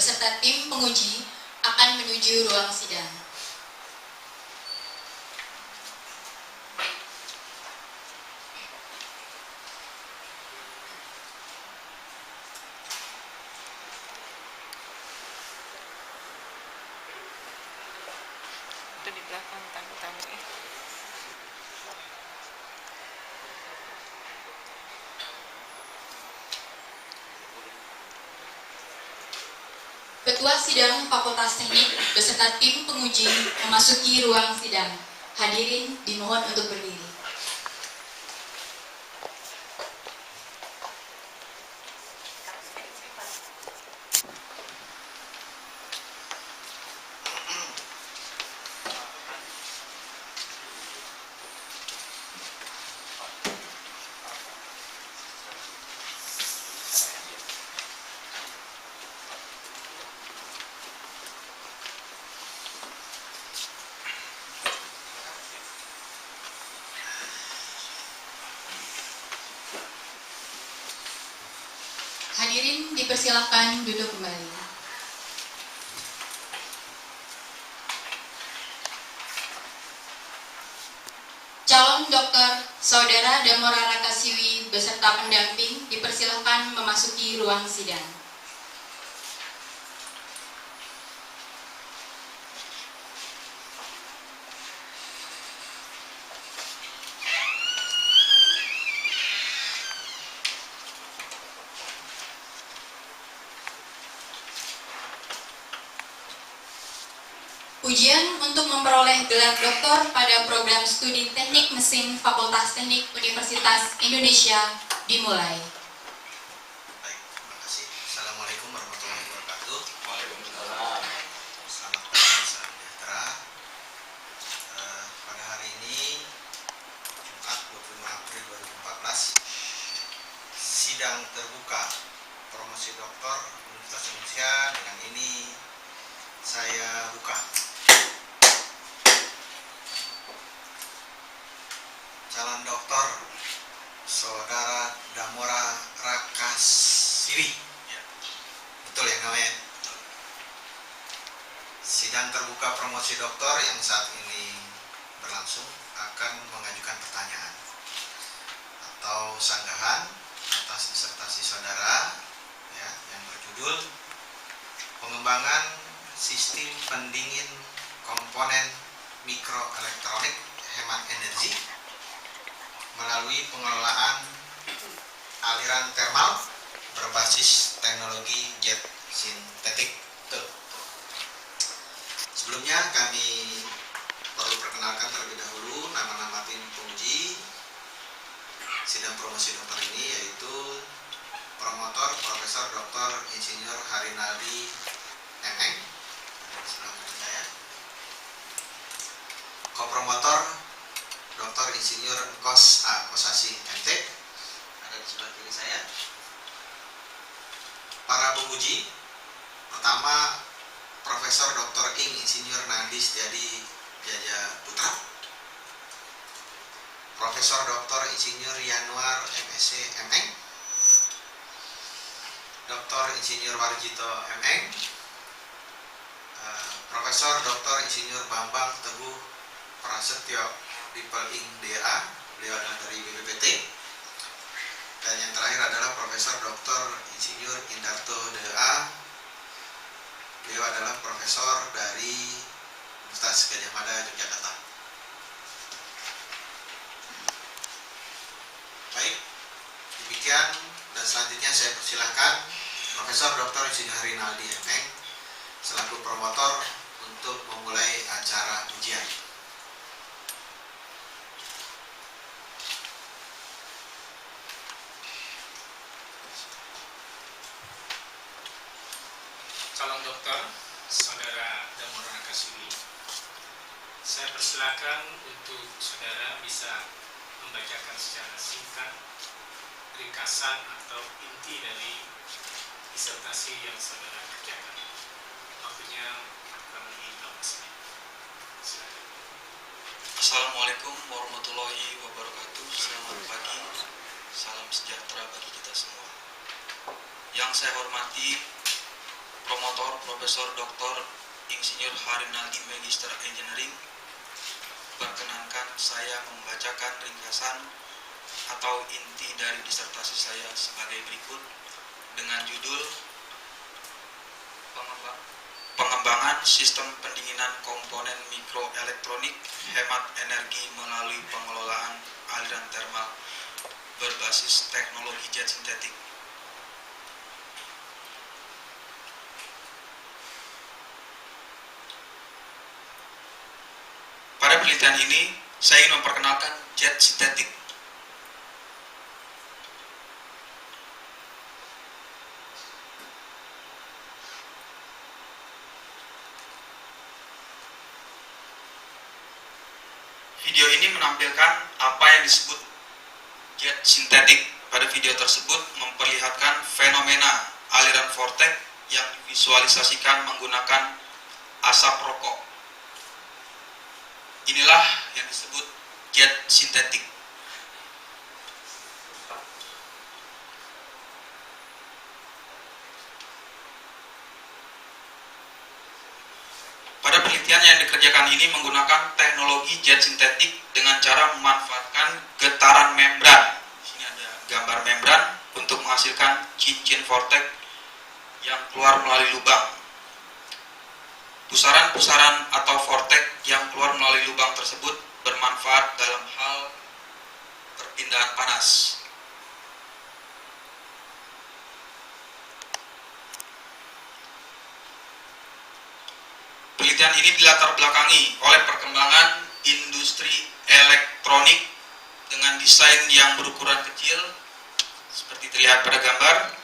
beserta tim penguji akan menuju ruang sidang. Itu di belakang tamu-tamunya. Ketua Sidang Fakultas Teknik beserta tim penguji memasuki ruang sidang. Hadirin dimohon untuk berdiri. Hadirin dipersilakan duduk kembali. Calon Dokter Saudara Damora Rakasiwi beserta pendamping dipersilakan memasuki ruang sidang. Ujian untuk memperoleh gelar doktor pada program studi Teknik Mesin Fakultas Teknik Universitas Indonesia dimulai. Baik, terima kasih. Assalamualaikum warahmatullahi wabarakatuh. Waalaikumsalam. Selamat pagi, salam sejahtera. Pada hari ini, Jumat 25 April 2014, sidang terbuka promosi doktor Universitas Indonesia dengan ini saya buka. Calon doktor Saudara Damora Rakasiwi, ya, betul ya namanya. Sidang terbuka promosi doktor yang saat ini berlangsung akan mengajukan pertanyaan atau sanggahan atas disertasi saudara, ya, yang berjudul pengembangan sistem pendingin komponen mikroelektronik hemat energi melalui pengelolaan aliran termal berbasis teknologi jet sintetik. Sebelumnya kami perlu perkenalkan terlebih dahulu nama-nama tim penguji sidang promosi dokter ini, yaitu promotor Profesor Dr. Insinyur Harinaldi MM di sebelah kanan saya, kopromotor Dr. Insinyur Kos A. Kosasi MT ada di sebelah kiri saya. Para penguji pertama Profesor Dr. Ing Insinyur Nandi Setiadi Jaja Putra, Profesor Dr. Insinyur Yanuar MSc MN, Dr. Insinyur Warjito MN, Profesor Dr. Insinyur Bambang Teguh Prasetyo Dipeling DA, beliau adalah dari BPPT, dan yang terakhir adalah Profesor Dr. Insinyur Indarto DA, beliau adalah profesor dari Universitas Gadjah Mada Yogyakarta. Baik, demikian, dan selanjutnya saya persilahkan Profesor Dr. Insinyur Harinaldi MM selaku promotor untuk memulai acara ujian. Calon dokter Saudara Damora Rakasiwi, saya persilakan untuk saudara bisa membacakan secara singkat ringkasan atau inti dari disertasi yang saudara kerjakan. Waktunya kurang lebih 15 menit. Silakan. Assalamualaikum warahmatullahi wabarakatuh. Selamat pagi, salam sejahtera bagi kita semua. Yang saya hormati promotor Bapak Profesor Dr. Insinyur Harinaldi Magister Engineering, perkenankan saya membacakan ringkasan atau inti dari disertasi saya sebagai berikut dengan judul Pengembangan Sistem Pendinginan Komponen Mikroelektronik Hemat Energi Melalui Pengelolaan Aliran Termal Berbasis Teknologi Jet Sintetik. Pada penelitian ini, saya ingin memperkenalkan jet sintetik. Video ini menampilkan apa yang disebut jet sintetik. Pada video tersebut memperlihatkan fenomena aliran vortex yang divisualisasikan menggunakan asap rokok. Inilah yang disebut jet sintetik. Pada penelitian yang dikerjakan ini menggunakan teknologi jet sintetik dengan cara memanfaatkan getaran membran. Di sini ada gambar membran untuk menghasilkan cincin vortex yang keluar melalui lubang. Pusaran-pusaran atau vortex yang keluar melalui lubang tersebut bermanfaat dalam hal perpindahan panas. Penelitian ini dilatar belakangi oleh perkembangan industri elektronik dengan desain yang berukuran kecil seperti terlihat pada gambar,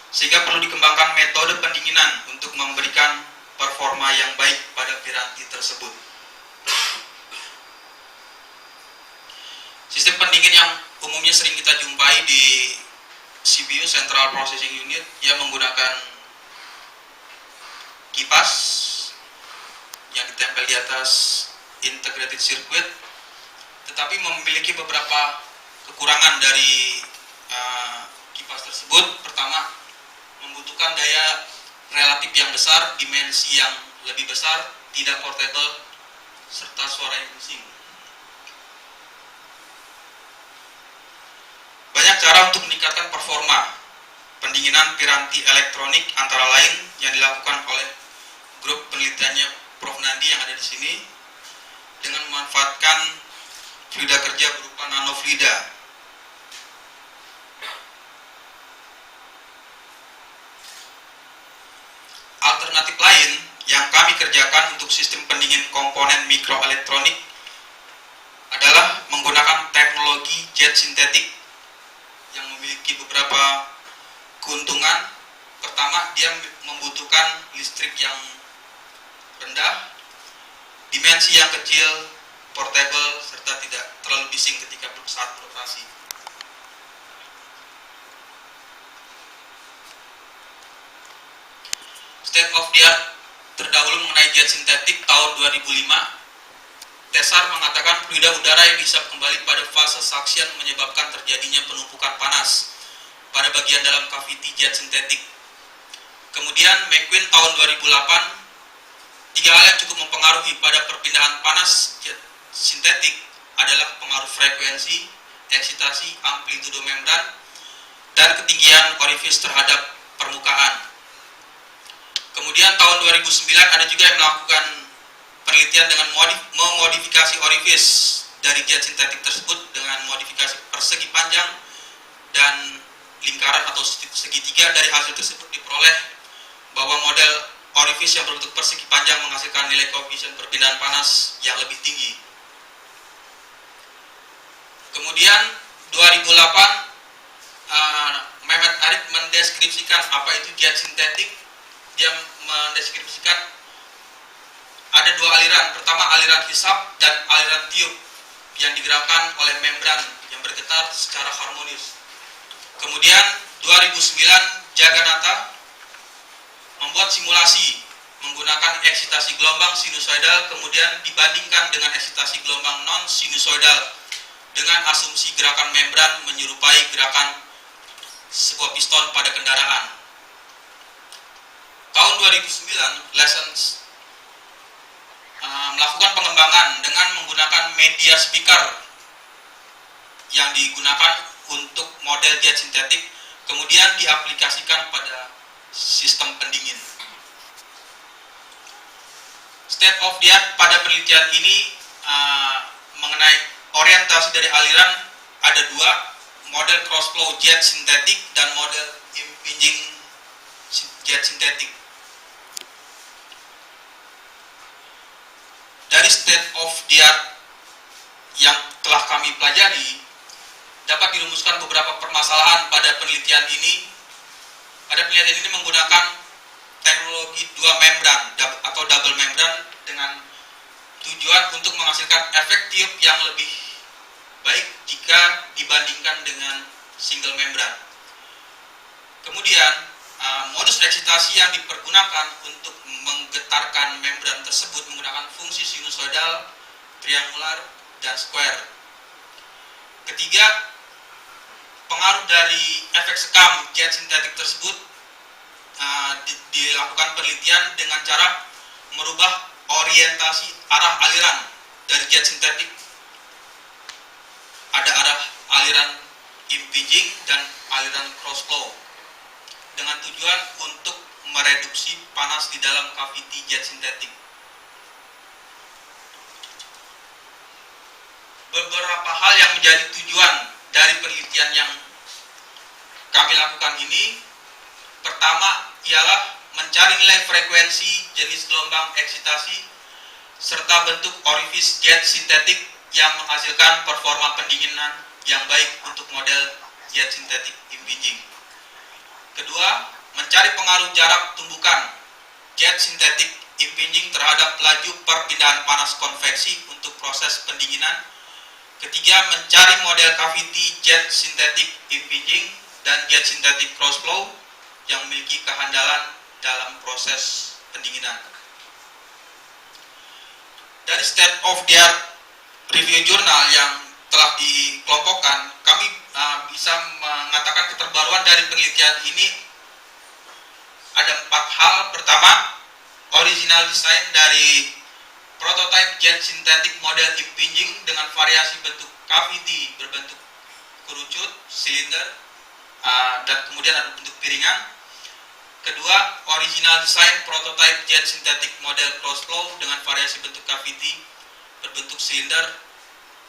sehingga perlu dikembangkan metode pendinginan untuk memberikan performa yang baik pada piranti tersebut. Sistem pendingin yang umumnya sering kita jumpai di CPU Central Processing Unit yang menggunakan kipas yang ditempel di atas integrated circuit, tetapi memiliki beberapa kekurangan dari kipas tersebut. Pertama, membutuhkan daya relatif yang besar, dimensi yang lebih besar, tidak portable, serta suara yang bising. Banyak cara untuk meningkatkan performa pendinginan piranti elektronik, antara lain yang dilakukan oleh grup penelitiannya Prof. Nandi yang ada di sini dengan memanfaatkan fluida kerja berupa nanofluida. Alternatif lain yang kami kerjakan untuk sistem pendingin komponen mikroelektronik adalah menggunakan teknologi jet sintetik yang memiliki beberapa keuntungan. Pertama, dia membutuhkan listrik yang rendah, dimensi yang kecil, portable, serta tidak terlalu bising ketika saat beroperasi. State of the art terdahulu mengenai jet sintetik tahun 2005, Tesar mengatakan fluida udara yang dihisap kembali pada fase suction menyebabkan terjadinya penumpukan panas pada bagian dalam kaviti jet sintetik. Kemudian McQueen tahun 2008, 3 hal yang cukup mempengaruhi pada perpindahan panas jet sintetik adalah pengaruh frekuensi, eksitasi, amplitudo membran, dan ketinggian orifis terhadap permukaan. Kemudian tahun 2009 ada juga yang melakukan penelitian dengan memodifikasi orifis dari jet sintetik tersebut dengan modifikasi persegi panjang dan lingkaran atau segitiga. Dari hasil tersebut diperoleh bahwa model orifis yang berbentuk persegi panjang menghasilkan nilai koefisien perpindahan panas yang lebih tinggi. Kemudian 2008 Mehmet Arif mendeskripsikan apa itu jet sintetik. Dia mendeskripsikan ada 2 aliran. Pertama, aliran hisap dan aliran tiup yang digerakkan oleh membran yang bergetar secara harmonis. Kemudian 2009 Jagannatha membuat simulasi menggunakan eksitasi gelombang sinusoidal, kemudian dibandingkan dengan eksitasi gelombang non sinusoidal dengan asumsi gerakan membran menyerupai gerakan sebuah piston pada kendaraan. tahun 2009 Lessons melakukan pengembangan dengan menggunakan media speaker yang digunakan untuk model jet sintetik, kemudian diaplikasikan pada sistem pendingin. State of the art pada penelitian ini mengenai orientasi dari aliran ada dua, model cross flow jet sintetik dan model impinging jet sintetik. Dari state of the art yang telah kami pelajari, dapat dirumuskan beberapa permasalahan pada penelitian ini. Pada penelitian ini menggunakan teknologi dua membran atau double membran dengan tujuan untuk menghasilkan efek tiup yang lebih baik jika dibandingkan dengan single membran. Kemudian modus eksitasi yang dipergunakan untuk menggetarkan membran tersebut menggunakan fungsi sinusoidal, triangular, dan square. Ketiga, pengaruh dari efek sekam jet sintetik tersebut dilakukan penelitian dengan cara merubah orientasi arah aliran dari jet sintetik. Ada arah aliran impinging dan aliran cross flow dengan tujuan untuk mereduksi panas di dalam cavity jet sintetik. Beberapa hal yang menjadi tujuan dari penelitian yang kami lakukan ini, pertama ialah mencari nilai frekuensi jenis gelombang eksitasi serta bentuk orifice jet sintetik yang menghasilkan performa pendinginan yang baik untuk model jet sintetik impinging. Kedua, mencari pengaruh jarak tumbukan jet sintetik impinging terhadap laju perpindahan panas konveksi untuk proses pendinginan. Ketiga, mencari model cavity jet sintetik impinging dan jet sintetik cross flow yang memiliki kehandalan dalam proses pendinginan. Dari state of the art review jurnal yang telah dikelompokkan, kami bisa mengatakan keterbaruan dari penelitian ini ada 4 hal. Pertama, original design dari prototype jet sintetik model impinging dengan variasi bentuk cavity berbentuk kerucut, silinder, dan kemudian ada bentuk piringan. Kedua, original design prototype jet sintetik model cross flow dengan variasi bentuk cavity berbentuk silinder,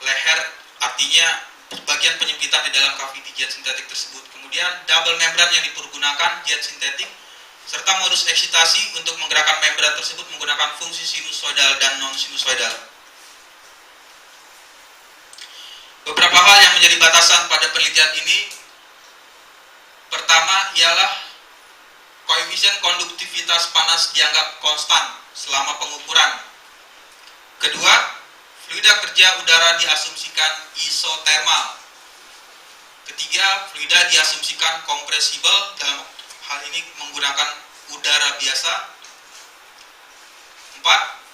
leher, artinya bagian penyempitan di dalam cavity jet sintetik tersebut. Kemudian double membran yang dipergunakan jet sintetik serta modus eksitasi untuk menggerakkan membran tersebut menggunakan fungsi sinusoidal dan non sinusoidal. Beberapa hal yang menjadi batasan pada penelitian ini, pertama ialah koefisien konduktivitas panas dianggap konstan selama pengukuran. Kedua, fluida kerja udara diasumsikan isotermal. Ketiga, fluida diasumsikan kompresibel, dalam hal ini menggunakan udara biasa. 4.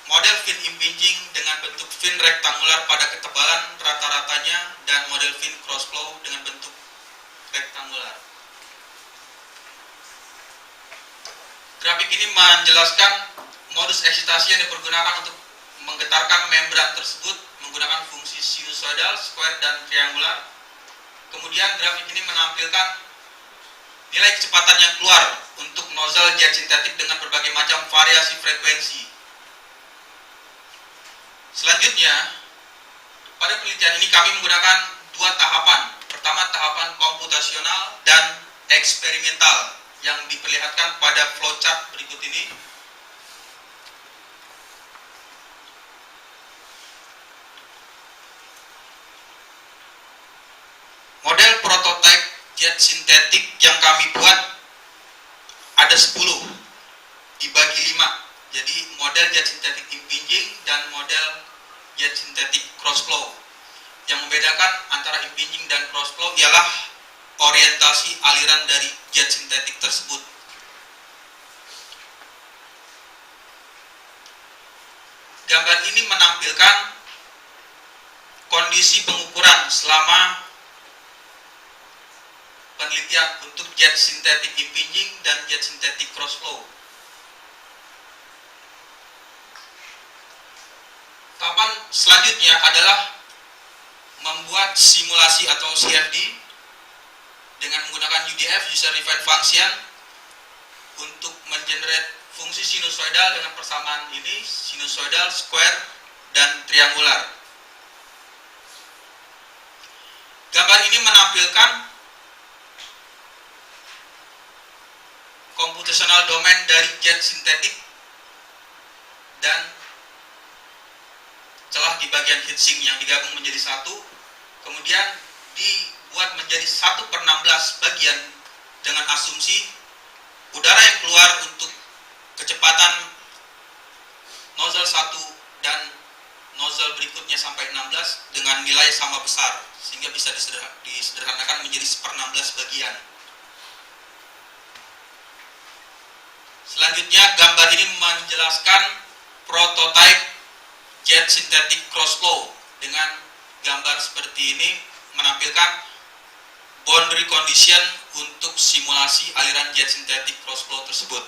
Model fin impinging dengan bentuk fin rektangular pada ketebalan rata-ratanya dan model fin cross flow dengan bentuk rektangular. Grafik ini menjelaskan modus eksitasi yang dipergunakan untuk menggetarkan membran tersebut menggunakan fungsi sinusoidal, square, dan triangular. Kemudian grafik ini menampilkan nilai kecepatan yang keluar untuk nozzle jet sintetik dengan berbagai macam variasi frekuensi. Selanjutnya, pada penelitian ini kami menggunakan 2 tahapan. Pertama, tahapan komputasional dan eksperimental yang diperlihatkan pada flowchart berikut ini. Model prototipe jet sintetik yang kami buat ada 10 dibagi 5. Jadi model jet sintetik impinging dan model jet sintetik cross flow. Yang membedakan antara impinging dan cross flow ialah orientasi aliran dari jet sintetik tersebut. Gambar ini menampilkan kondisi pengukuran selama penelitian untuk jet sintetik impinging dan jet sintetik cross flow. Tahapan selanjutnya adalah membuat simulasi atau CFD dengan menggunakan UDF, User Defined Function, untuk mengenerate fungsi sinusoidal dengan persamaan ini, sinusoidal, square, dan triangular. Gambar ini menampilkan computational domain dari jet sintetik dan celah di bagian heatsink yang digabung menjadi satu, kemudian dibuat menjadi 1/16 bagian dengan asumsi udara yang keluar untuk kecepatan nozzle 1 dan nozzle berikutnya sampai 16 dengan nilai sama besar, sehingga bisa disederhanakan menjadi 1/16 bagian. Selanjutnya, gambar ini menjelaskan prototipe jet synthetic cross flow dengan gambar seperti ini, menampilkan boundary condition untuk simulasi aliran jet synthetic cross flow tersebut.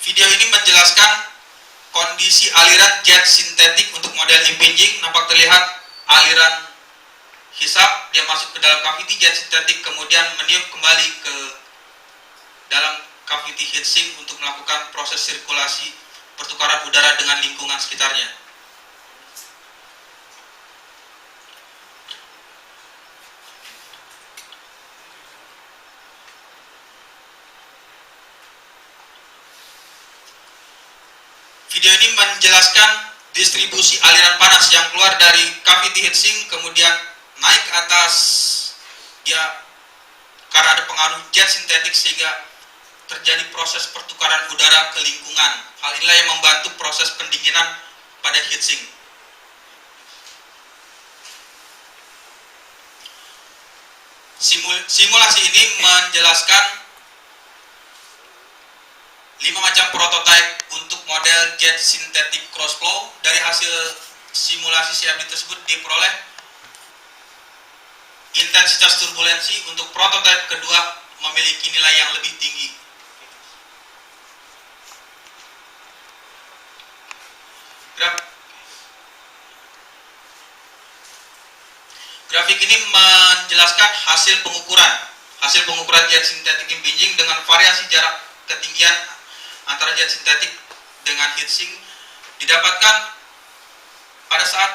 Video ini menjelaskan kondisi aliran jet sintetik untuk model impinging. Nampak terlihat aliran hisap, dia masuk ke dalam cavity jet sintetik, kemudian meniup kembali ke dalam cavity heatsink untuk melakukan proses sirkulasi pertukaran udara dengan lingkungan sekitarnya. Video ini menjelaskan distribusi aliran panas yang keluar dari cavity heatsink kemudian naik ke atas, dia karena ada pengaruh jet sintetik sehingga terjadi proses pertukaran udara ke lingkungan. Hal inilah yang membantu proses pendinginan pada heatsink. Simulasi ini menjelaskan 5 macam prototipe untuk model jet synthetic cross flow. Dari hasil simulasi CFD tersebut diperoleh intensitas turbulensi untuk prototipe kedua memiliki nilai yang lebih tinggi. Grafik ini menjelaskan hasil pengukuran jet synthetic impinging dengan variasi jarak ketinggian antara jet sintetik dengan heatsink didapatkan pada saat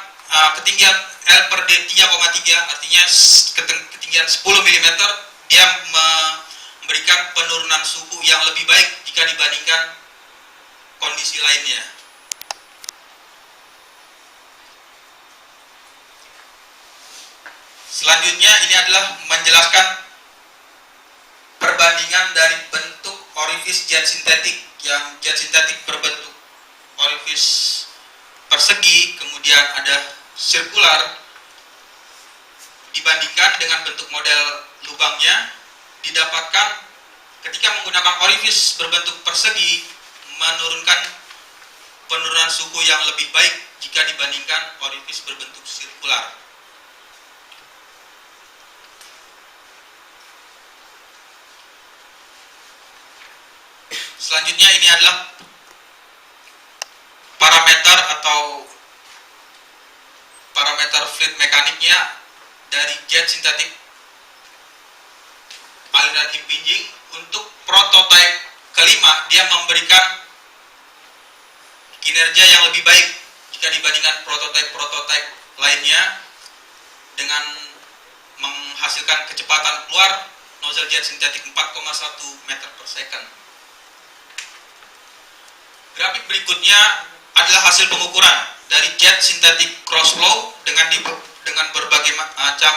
ketinggian L per D 3,3, artinya ketinggian 10 mm, dia memberikan penurunan suhu yang lebih baik jika dibandingkan kondisi lainnya. Selanjutnya ini adalah menjelaskan perbandingan dari bentuk orifice jet sintetik, yang jet sintetik berbentuk orifice persegi, kemudian ada sirkular, dibandingkan dengan bentuk model lubangnya. Didapatkan ketika menggunakan orifice berbentuk persegi menurunkan penurunan suhu yang lebih baik jika dibandingkan orifice berbentuk sirkular. Selanjutnya ini adalah parameter fluid mekaniknya dari jet sintetik aliran impinging. Untuk prototipe kelima, dia memberikan kinerja yang lebih baik jika dibandingkan prototipe lainnya dengan menghasilkan kecepatan keluar nozzle jet sintetik 4,1 meter per second. Grafik berikutnya adalah hasil pengukuran dari jet synthetic cross flow dengan berbagai macam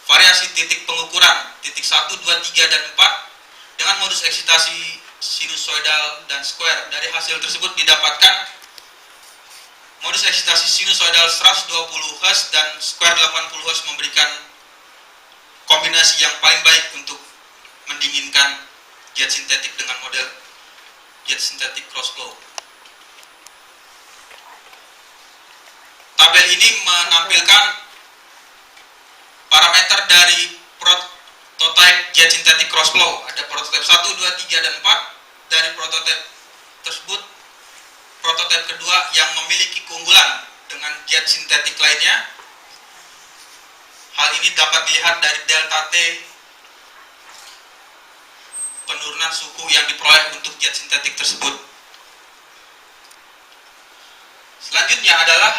variasi titik pengukuran, titik 1, 2, 3, dan 4 dengan modus eksitasi sinusoidal dan square. Dari hasil tersebut didapatkan modus eksitasi sinusoidal 120 Hz dan square 80 Hz memberikan kombinasi yang paling baik untuk mendinginkan jet sintetik dengan model jet sintetik cross flow. Tabel ini menampilkan parameter dari prototipe jet sintetik cross flow. Ada prototipe 1, 2, 3, dan 4. Dari prototipe tersebut, prototipe kedua yang memiliki keunggulan dengan jet sintetik lainnya. Hal ini dapat dilihat dari delta T penurunan suhu yang diperoleh untuk jet sintetik tersebut. Selanjutnya adalah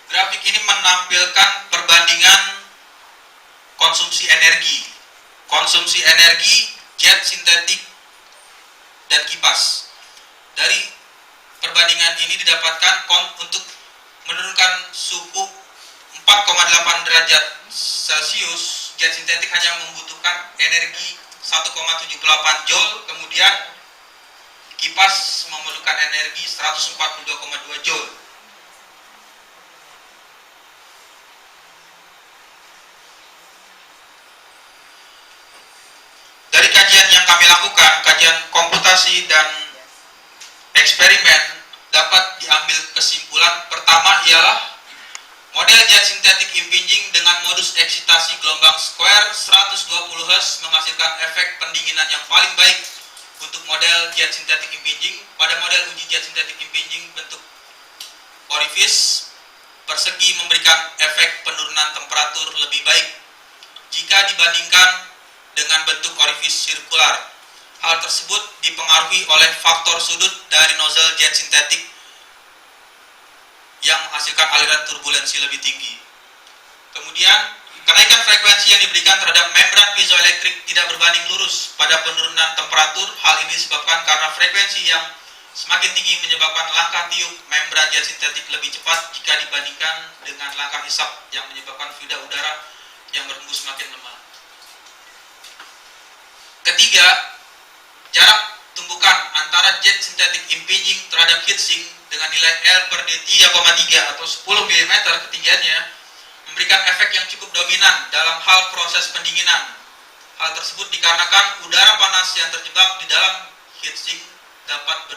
grafik ini menampilkan perbandingan konsumsi energi. Konsumsi energi jet sintetik dan kipas. Dari perbandingan ini didapatkan untuk menurunkan suhu 4,8 derajat Celcius, jet sintetik hanya membutuhkan energi 1,78 Joule, kemudian kipas memerlukan energi 142,2 Joule. Dari kajian yang kami lakukan, kajian komputasi dan eksperimen, dapat diambil kesimpulan pertama ialah model jet sintetik impinging dengan modus eksitasi gelombang square 120 Hz menghasilkan efek pendinginan yang paling baik untuk model jet sintetik impinging. Pada model uji jet sintetik impinging bentuk orifice persegi memberikan efek penurunan temperatur lebih baik jika dibandingkan dengan bentuk orifice sirkular. Hal tersebut dipengaruhi oleh faktor sudut dari nozzle jet sintetik yang menghasilkan aliran turbulensi lebih tinggi. Kemudian, kenaikan frekuensi yang diberikan terhadap membran piezoelektrik tidak berbanding lurus pada penurunan temperatur. Hal ini disebabkan karena frekuensi yang semakin tinggi menyebabkan langkah tiup membran jet sintetik lebih cepat jika dibandingkan dengan langkah hisap yang menyebabkan fluida udara yang berhembus semakin lemah. Ketiga, jarak tumbukan antara jet sintetik impinging terhadap heatsink dengan nilai R per D 3,3 atau 10 mm ketinggiannya memberikan efek yang cukup dominan dalam hal proses pendinginan. Hal tersebut dikarenakan udara panas yang terjebak di dalam heatsink dapat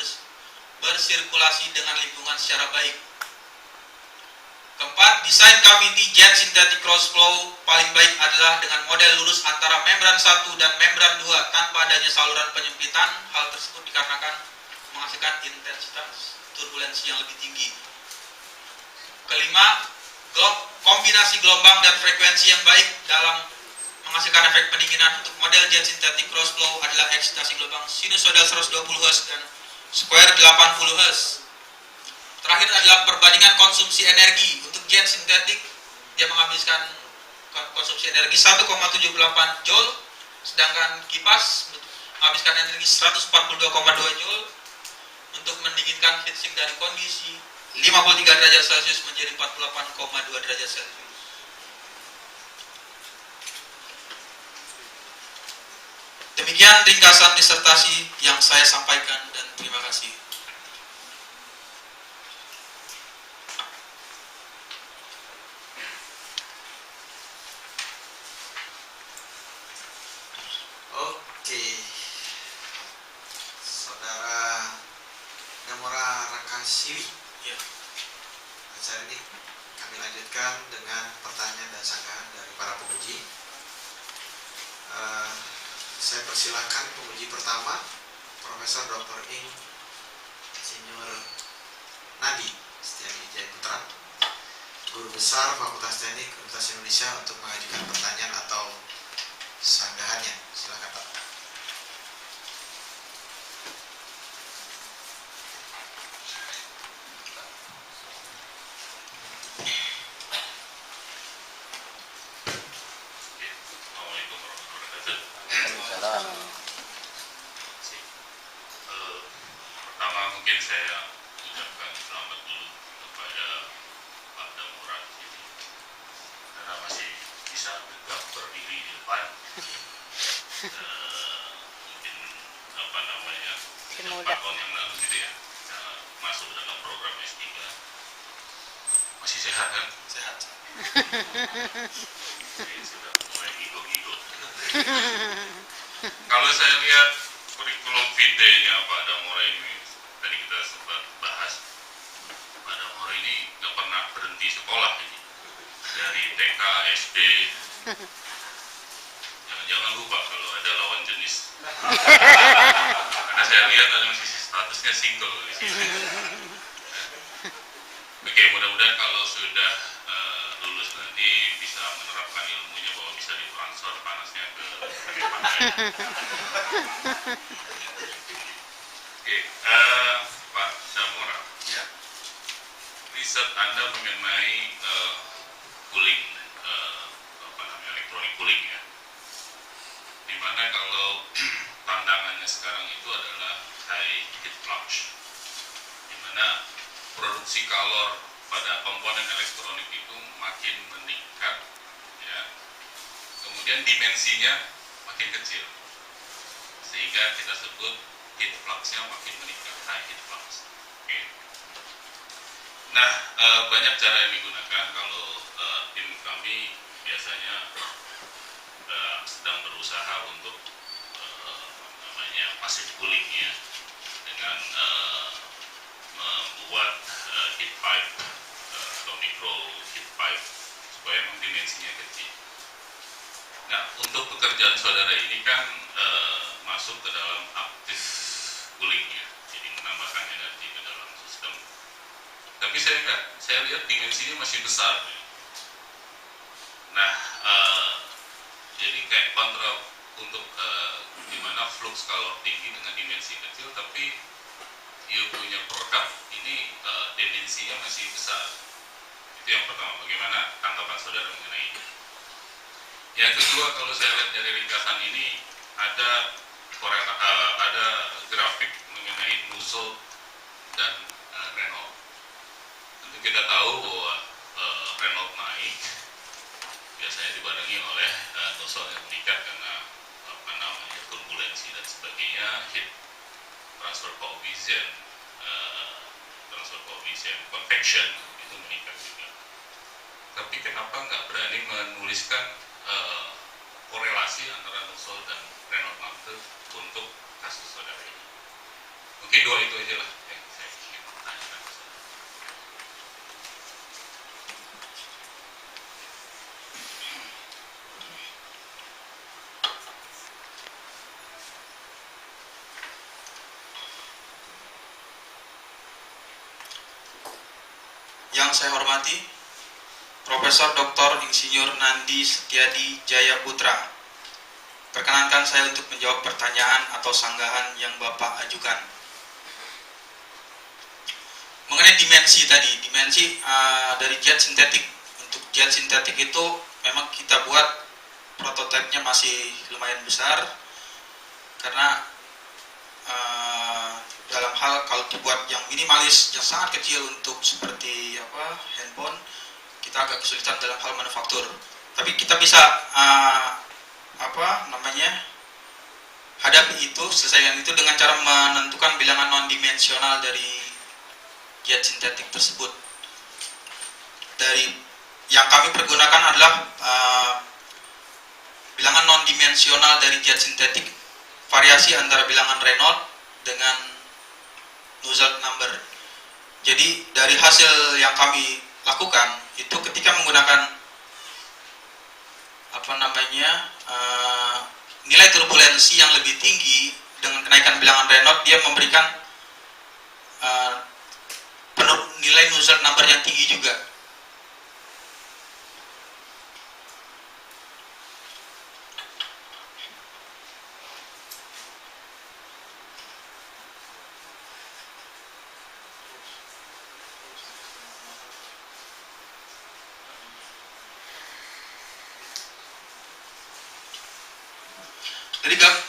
bersirkulasi dengan lingkungan secara baik. Keempat, desain cavity jet sintetik cross flow paling baik adalah dengan model lurus antara membran 1 dan membran 2 tanpa adanya saluran penyempitan. Hal tersebut dikarenakan menghasilkan intensitas turbulensi yang lebih tinggi. Kelima, kombinasi gelombang dan frekuensi yang baik dalam menghasilkan efek pendinginan untuk model jet sintetik cross flow adalah eksitasi gelombang sinusoidal 120 Hz dan square 80 Hz. Terakhir adalah perbandingan konsumsi energi. Untuk jet sintetik, dia menghabiskan konsumsi energi 1,78 Joule, sedangkan kipas menghabiskan energi 142,2 Joule untuk mendinginkan heatsink dari kondisi 53 derajat Celcius menjadi 48,2 derajat Celcius. Demikian ringkasan disertasi yang saya sampaikan dan terima kasih. Oke, Saudara Damora Rakasiwi. Ya. Acara ini kami lanjutkan dengan pertanyaan dan sanggahan dari para penguji. Saya persilahkan penguji pertama, Profesor Dr. Ing. Insinyur Nadi Setiadi Jayaputra, Guru Besar Fakultas Teknik Universitas Indonesia, untuk mengajukan pertanyaan atau sanggahannya. Silakan Pak. Assalamualaikum warahmatullahi wabarakatuh. Pertama mungkin saya ucapkan selamat dulu kepada Pak Damora ini karena masih bisa tegak berdiri di depan. Mungkin apa namanya 4 tahun yang lalu gitu ya, masuk dalam program S3 Masih sehat kan? Sehat. Saya sudah mulai gigo-gigo. Kalau saya lihat kurikulum vitae-nya Pak Damora ini, tadi kita sempat bahas, Pak Damora ini nggak pernah berhenti sekolah ini. Dari TK, SD, jangan lupa kalau ada lawan jenis. Karena saya lihat ada masih statusnya single di sini. Oke, mudah-mudahan kalau sudah lulus nanti bisa menerapkan ilmunya bahwa bisa ditransfer panasnya ke Oke, Pak Damora, Ya. riset Anda mengenai cooling, elektronik cooling ya, dimana kalau tantangannya sekarang itu adalah high heat flux, dimana produksi kalor pada komponen elektronik itu makin meningkat, ya. Kemudian dimensinya makin kecil, sehingga kita sebut heat flux-nya makin meningkat, high heat flux. Oke. Nah, banyak cara yang digunakan kalau tim kami biasanya sedang berusaha untuk passive cooling ya, dengan membuat heat pipe atau micro heat pipe supaya memang dimensinya kecil. Nah, untuk pekerjaan saudara ini kan masuk ke dalam active cooling ya, jadi menambahkan energi ke dalam sistem. Tapi saya lihat dimensinya masih besar ya. Nah, jadi kayak kontra untuk gimana flux kalor tinggi dengan dimensi kecil, tapi you punya produk ini dimensinya masih besar. Itu yang pertama, bagaimana tanggapan saudara mengenai ini? Yang kedua, kalau saya lihat dari ringkasan ini ada grafik mengenai Nusselt dan Renault. Tentu kita tahu bahwa Renault naik biasanya dibarengi oleh Nusselt yang meningkat karena turbulensi dan sebagainya, heat transfer coefficient, convection itu meningkat juga. Tapi kenapa nggak berani menuliskan korelasi antara Nusselt dan Renault Master untuk kasus saudara ini? Mungkin dua itu aja lah yang saya ingin tanyakan. Yang saya hormati Profesor Dr. Insinyur Nandi Setiadi Jaya Putra. Perkenankan saya untuk menjawab pertanyaan atau sanggahan yang Bapak ajukan. Mengenai dimensi tadi, dimensi dari jet sintetik. Untuk jet sintetik itu memang kita buat prototipenya masih lumayan besar, karena dalam hal kalau dibuat yang minimalis, yang sangat kecil untuk seperti handphone, kita agak kesulitan dalam hal manufaktur. Tapi kita bisa hadapi itu, selesaikan itu dengan cara menentukan bilangan non-dimensional dari jet sintetik tersebut. Dari yang kami pergunakan adalah bilangan non-dimensional dari jet sintetik, variasi antara bilangan Reynolds dengan Nusselt number. Jadi dari hasil yang kami lakukan itu, ketika menggunakan nilai turbulensi yang lebih tinggi dengan kenaikan bilangan Reynolds, dia memberikan nilai Nusselt number yang tinggi juga.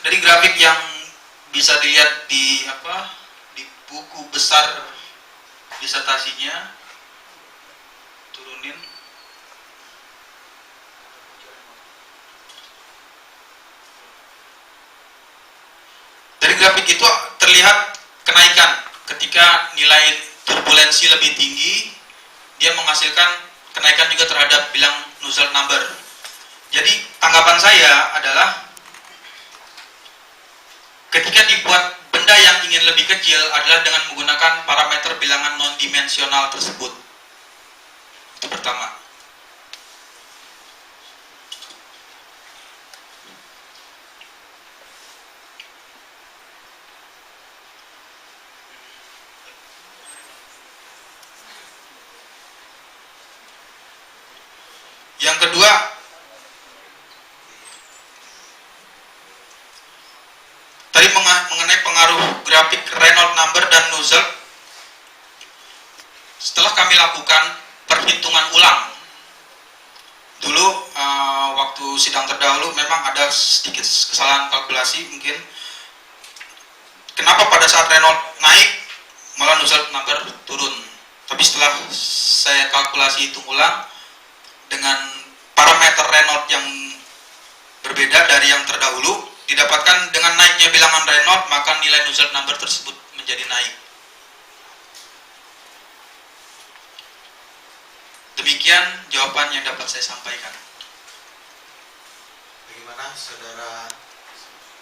Dari grafik yang bisa dilihat di buku besar disertasinya, turunin. Dari grafik itu terlihat kenaikan ketika nilai turbulensi lebih tinggi, dia menghasilkan kenaikan juga terhadap bilang Nusselt number. Jadi tanggapan saya adalah ketika dibuat benda yang ingin lebih kecil adalah dengan menggunakan parameter bilangan non-dimensional tersebut. Itu pertama. Yang kedua, tadi mengenai pengaruh grafik Reynolds number dan Nusselt. Setelah kami lakukan perhitungan ulang, dulu waktu sidang terdahulu memang ada sedikit kesalahan kalkulasi mungkin. Kenapa pada saat Reynolds naik malah Nusselt number turun? Tapi setelah saya kalkulasi hitung ulang dengan parameter Reynolds yang berbeda dari yang terdahulu, didapatkan dengan naiknya bilangan Reynolds maka nilai Nusselt number tersebut menjadi naik. Demikian jawaban yang dapat saya sampaikan. Bagaimana saudara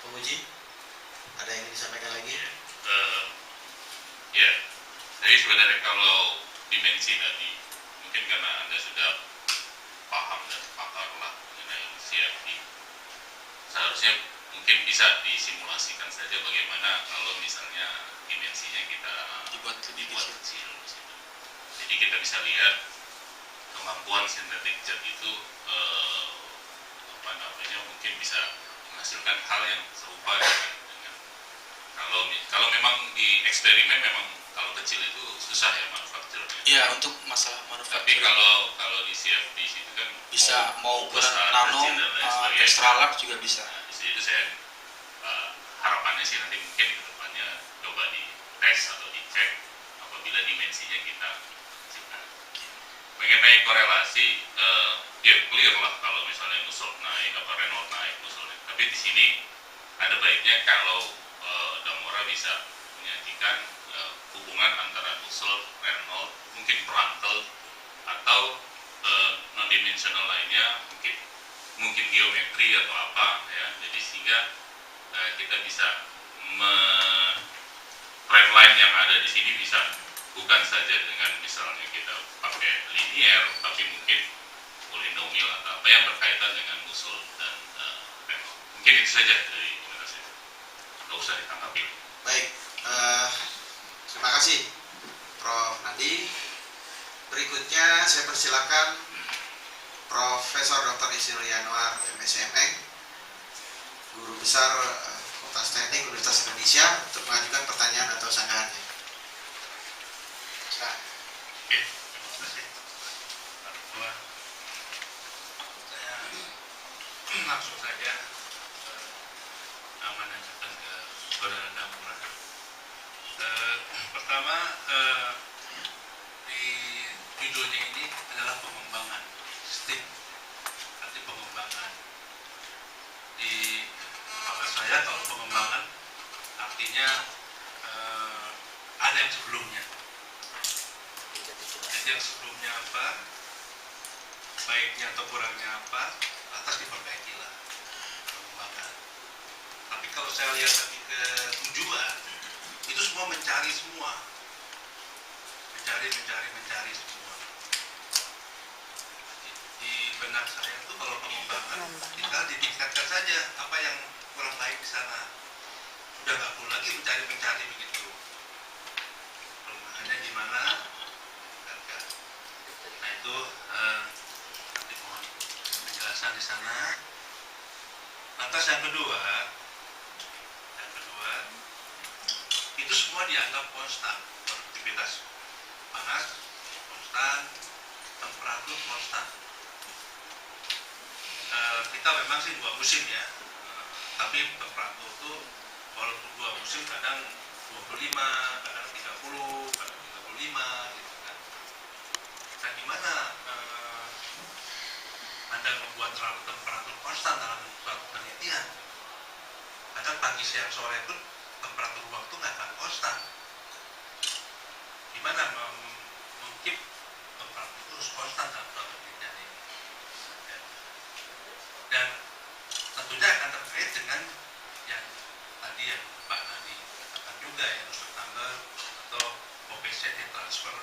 penguji? Ada yang disampaikan lagi? Ya, jadi sebenarnya kalau dimensi tadi, mungkin karena Anda sudah paham dan pakar lah mengenai CFD, seharusnya mungkin bisa disimulasikan saja bagaimana kalau misalnya dimensinya kita Dibuat lebih kecil. Jadi kita bisa lihat kemampuan sintetik jet itu mungkin bisa menghasilkan hal yang serupa dengan kalau memang di eksperimen memang kalau kecil itu susah ya manufakturnya. Iya, untuk masalah manufaktur. Tapi kalau di CFD itu kan bisa mau ukuran besar, nano, kecil, dan lain sebagainya. extra large juga bisa. Nah, di situ saya harapannya sih nanti mungkin ke depannya coba di tes atau dicek apabila dimensinya kita kecilkan. Mengenai korelasi, ya clear lah kalau misalnya Nusselt naik, Reynolds naik, Nusselt naik. Tapi di sini ada baiknya kalau Damora bisa menyajikan hubungan antara Nusselt, Reynolds, mungkin Prandtl atau non-dimensional lainnya, mungkin geometri atau apa ya. Jadi sehingga kita bisa trendline yang ada di sini bisa bukan saja dengan misalnya kita pakai linear, tapi mungkin polinomial atau apa yang berkaitan dengan Nusselt dan Reynolds. Mungkin itu saja dari komentar saya. Nggak usah ditanggapi. Baik, terima kasih Prof. Nadi. Berikutnya saya persilakan Profesor Dr. Insinyur Yanuar MSMeng, Guru Besar Fakultas Teknik Universitas Indonesia, untuk mengajukan pertanyaan atau sanggahannya. Silakan. Oke, terima kasih Pak Ketua. Saya langsung saja menanyakan ke Saudara Damora. Pertama, di judulnya ini adalah pengembangan STEAM, arti pengembangan. Di mata saya kalau pengembangan artinya ada yang sebelumnya. Jadi yang sebelumnya apa, baiknya atau kurangnya apa, lantas diperbaikilah pengembangan. Tapi kalau saya lihat lagi ke tujuan, itu semua mencari semua, mencari semua. Di benak saya itu kalau pengembangan tinggal ditingkatkan saja apa yang kurang baik di sana. Sudah nggak perlu lagi mencari begitu. Kelemahannya di mana? Nah itu nanti mohon penjelasan di sana. Lantas yang kedua itu semua dianggap konstan, produktivitas panas konstan, temperatur konstan. Kita memang sih 2 musim ya, tapi temperatur itu walaupun 2 musim kadang 25, kadang 30, kadang 35 gitu kan. Nah gimana Anda membuat temperatur konstan dalam suatu penelitian? Kadang pagi, siang, sore pun temperatur ruang itu nggak akan konstan. Gimana mengkeep temperatur juga ya, tambah atau coefficient heat transfer,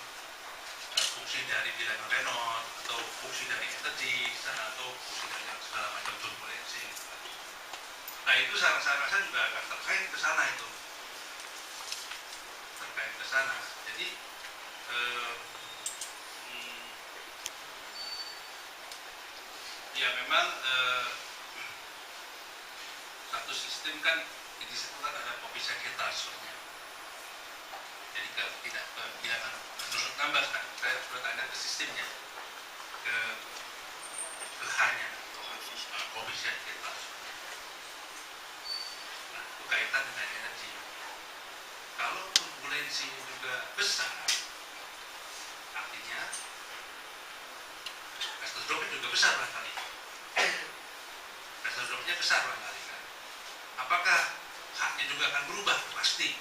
fungsi dari bilangan Reynolds atau fungsi dari energi atau fungsi dari yang segala macam turbulensi. Nah itu saya rasa juga akan terkait ke sana itu, terkait ke sana. Jadi ya memang satu sistem kan disebutkan ada coefficient heat transfernya. Jadi tidak bilangan menurut tambah kan, saya sudah tanya ke sistemnya, ke hanya coefficient heat transfer. Nah, itu kaitan dengan energi. Kalau turbulensinya juga besar, artinya pressure drop juga besar barangkali. Pressure dropnya besar barangkali kan. Apakah haknya juga akan berubah? Pasti.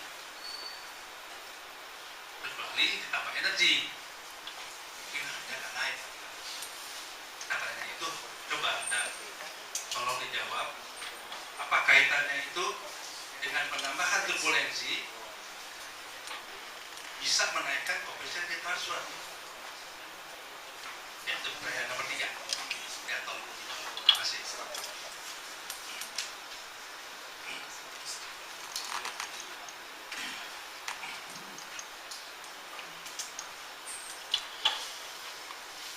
Kecuali ditambah energi, mungkin harganya akan naik. Katanya itu, coba Anda tolong dijawab, apa kaitannya itu dengan penambahan turbulensi bisa menaikkan coefficient heat transfer? Ya, itu pertanyaan nomor 3. Ya, tolong dijawab. Terima kasih.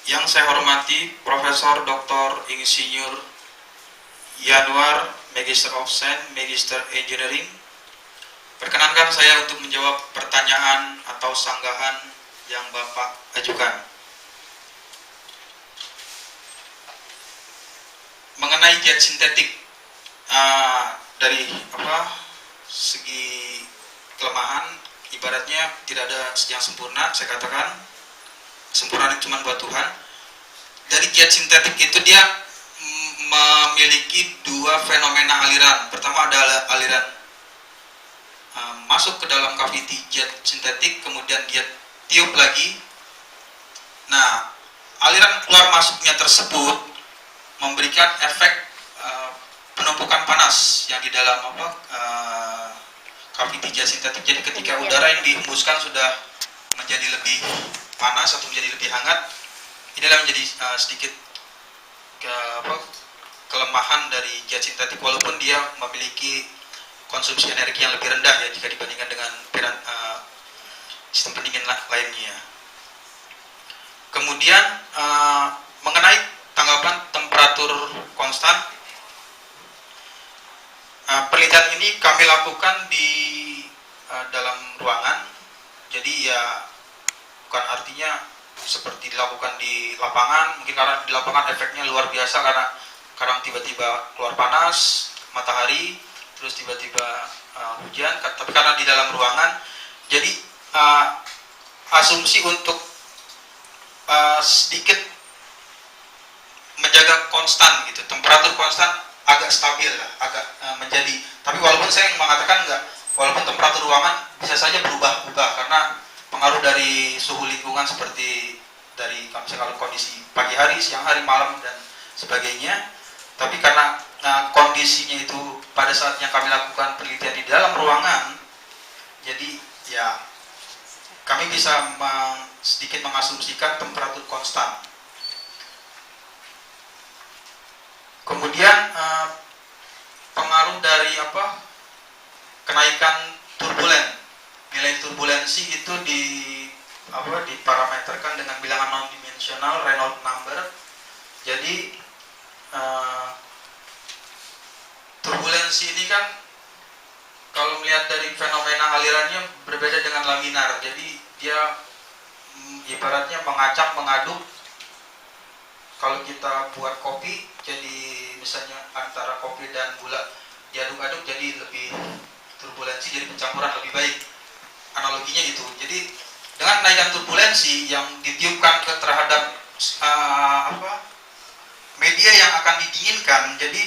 Yang saya hormati Profesor Dr. Insinyur Yanuar, Magister of Science, Magister Engineering. Perkenankan saya untuk menjawab pertanyaan atau sanggahan yang Bapak ajukan. Mengenai jet sintetik, dari segi kelemahan, ibaratnya tidak ada yang sempurna, saya katakan sempurna cuma buat Tuhan. Dari jet sintetik itu dia memiliki dua fenomena aliran. Pertama adalah aliran masuk ke dalam cavity jet sintetik, kemudian dia tiup lagi. Nah, aliran keluar masuknya tersebut memberikan efek penumpukan panas yang di dalam cavity jet sintetik. Jadi ketika udara yang dihembuskan sudah menjadi lebih panas atau menjadi lebih hangat, inilah menjadi sedikit kelemahan dari jet sintetik, walaupun dia memiliki konsumsi energi yang lebih rendah ya jika dibandingkan dengan sistem pendingin lainnya. Kemudian mengenai tanggapan temperatur konstan, penelitian ini kami lakukan di dalam ruangan, jadi ya bukan artinya seperti dilakukan di lapangan. Mungkin karena di lapangan efeknya luar biasa, karena kadang tiba-tiba keluar panas matahari, terus tiba-tiba hujan. Tapi karena di dalam ruangan, jadi asumsi untuk sedikit menjaga konstan gitu, temperatur konstan agak stabil lah, agak menjadi. Tapi walaupun saya mengatakan enggak, walaupun temperatur ruangan bisa saja berubah-ubah karena pengaruh dari suhu lingkungan, seperti dari kalau kondisi pagi hari, siang hari, malam dan sebagainya. Tapi karena kondisinya itu pada saat yang kami lakukan penelitian di dalam ruangan, jadi ya kami bisa sedikit mengasumsikan temperatur konstan. Kemudian pengaruh dari kenaikan turbulen, nilai turbulensi itu diparameterkan dengan bilangan non dimensional Reynolds number. Jadi turbulensi ini kan kalau melihat dari fenomena alirannya berbeda dengan laminar. Jadi dia ibaratnya mengacak mengaduk. Kalau kita buat kopi, jadi misalnya antara kopi dan gula diaduk-aduk, jadi lebih turbulensi, jadi pencampuran lebih baik. Analoginya itu. Jadi dengan kenaikan turbulensi yang ditiupkan terhadap media yang akan didinginkan, jadi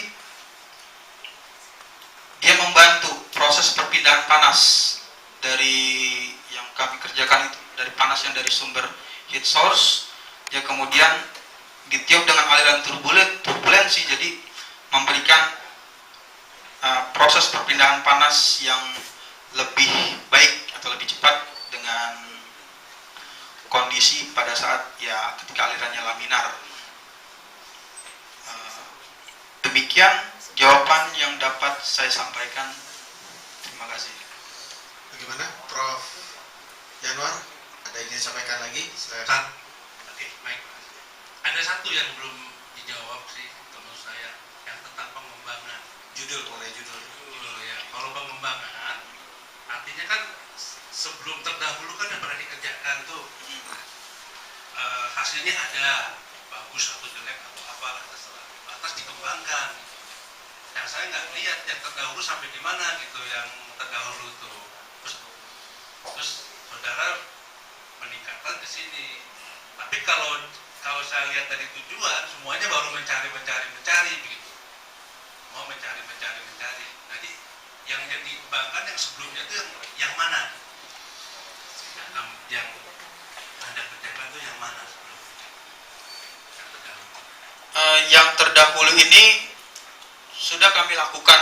dia membantu proses perpindahan panas dari yang kami kerjakan itu, dari panas yang dari sumber heat source, ya kemudian ditiup dengan aliran turbulensi, jadi memberikan proses perpindahan panas yang lebih baik saya sampaikan. Terima kasih. Bagaimana, Prof. Januar? Ada yang ingin sampaikan lagi? Silakan. Oke, baik. Ada satu yang belum dijawab sih menurut saya, yang tentang pengembangan. Judul, mulai judul. Ya, kalau pengembangan artinya kan sebelum terdahulu kan yang pernah dikerjakan tuh hasilnya ada bagus atau jelek atau apalah terserah, atas dikembangkan. Yang saya nggak lihat yang terdahulu sampai di mana gitu, yang terdahulu tuh terus saudara meningkatkan ke sini. Tapi kalau saya lihat dari tujuan semuanya baru mencari begitu, mau mencari. Jadi yang dikembangkan yang sebelumnya itu yang mana? Yang Anda kerjakan itu yang mana sebelumnya? Yang terdahulu. Yang terdahulu ini sudah kami lakukan.